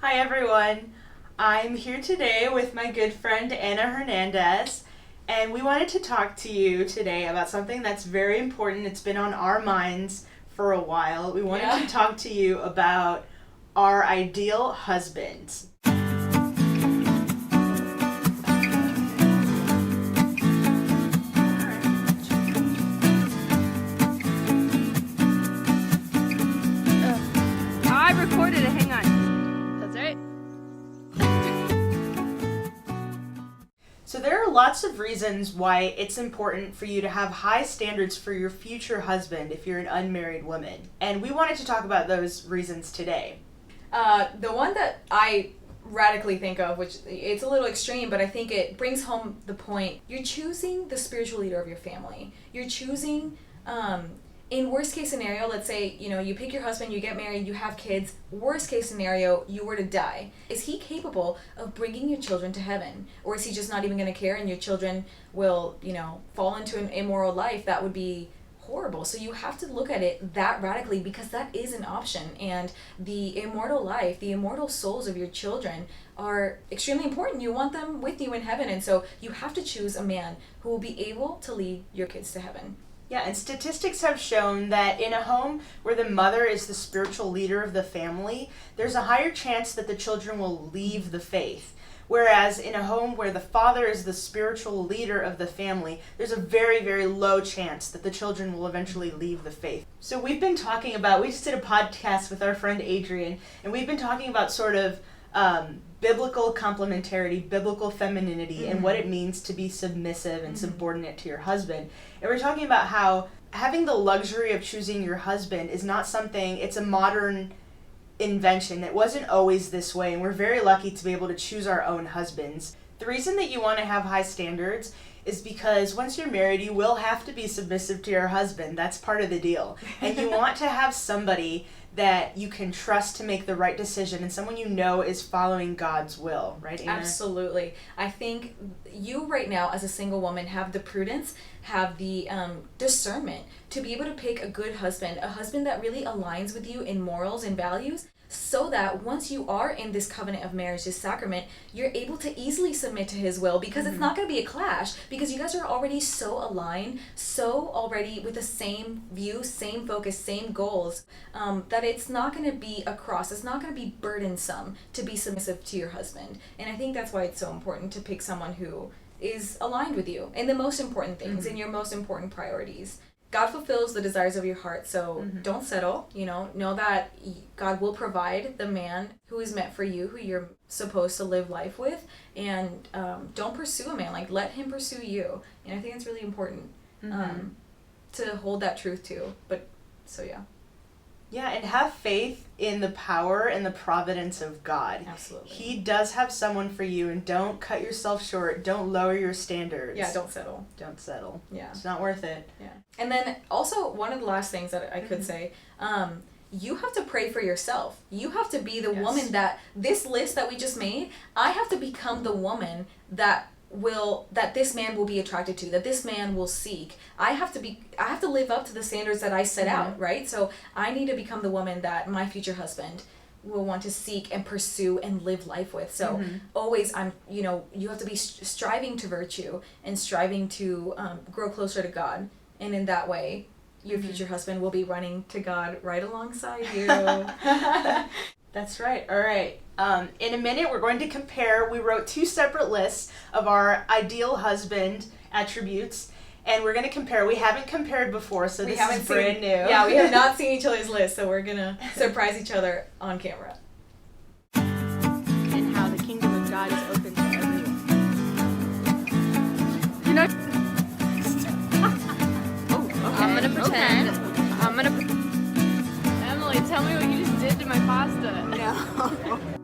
Hi everyone, I'm here today with my good friend Anna Hernandez, and we wanted to talk to you today about something that's very important. It's been on our minds for a while. We wanted to talk to you about our ideal husbands. I recorded it, hang on. That's right. So there are lots of reasons why it's important for you to have high standards for your future husband if you're an unmarried woman. And we wanted to talk about those reasons today. The one that I radically think of, which it's a little extreme, but I think it brings home the point. You're choosing the spiritual leader of your family. You're choosing, in worst case scenario, let's say, you pick your husband, you get married, you have kids. Worst case scenario, you were to die. Is he capable of bringing your children to heaven? Or is he just not even going to care and your children will, fall into an immoral life? That would be horrible. So you have to look at it that radically, because that is an option, and the immortal life, the immortal souls of your children are extremely important. You want them with you in heaven, and so you have to choose a man who will be able to lead your kids to heaven. Yeah, and statistics have shown that in a home where the mother is the spiritual leader of the family, there's a higher chance that the children will leave the faith. Whereas in a home where the father is the spiritual leader of the family, there's a very, very low chance that the children will eventually leave the faith. So we just did a podcast with our friend Adrian, and we've been talking about sort of biblical complementarity, biblical femininity, and what it means to be submissive and subordinate to your husband. And we're talking about how having the luxury of choosing your husband is not something, it's a modern invention. It wasn't always this way, and we're very lucky to be able to choose our own husbands. The reason that you want to have high standards is because once you're married, you will have to be submissive to your husband. That's part of the deal. And you want to have somebody that you can trust to make the right decision, and someone you know is following God's will, right, Anna? Absolutely. I think you right now as a single woman have the prudence, have the discernment to be able to pick a good husband, a husband that really aligns with you in morals and values, so that once you are in this covenant of marriage, this sacrament, you're able to easily submit to his will, because it's not going to be a clash, because you guys are already so aligned, so already with the same view, same focus, same goals, that it's not going to be a cross. It's not going to be burdensome to be submissive to your husband. And I think that's why it's so important to pick someone who is aligned with you in the most important things, in your most important priorities. God fulfills the desires of your heart, so don't settle. Know that God will provide the man who is meant for you, who you're supposed to live life with, and don't pursue a man. Let him pursue you. And I think it's really important to hold that truth too. Yeah, and have faith in the power and the providence of God. Absolutely. He does have someone for you, and don't cut yourself short. Don't lower your standards. Yeah, don't settle. Don't settle. Yeah. It's not worth it. Yeah. And then also, one of the last things that I could say, you have to pray for yourself. You have to be the woman that, this list that we just made, I have to become the woman that this man will be attracted to, that this man will seek. I have to live up to the standards that I set out, right? So I need to become the woman that my future husband will want to seek and pursue and live life with. So always you have to be striving to virtue and striving to grow closer to God. And in that way, your future husband will be running to God right alongside you. That's right. All right. In a minute, we're going to compare. We wrote 2 separate lists of our ideal husband attributes, and we're going to compare. We haven't compared before, so this is brand new. Yeah, we have not seen each other's lists, so we're going to surprise each other on camera. And how the kingdom of God is open to everyone. Okay. I'm gonna pretend. Emily, tell me what you just did to my pasta. No.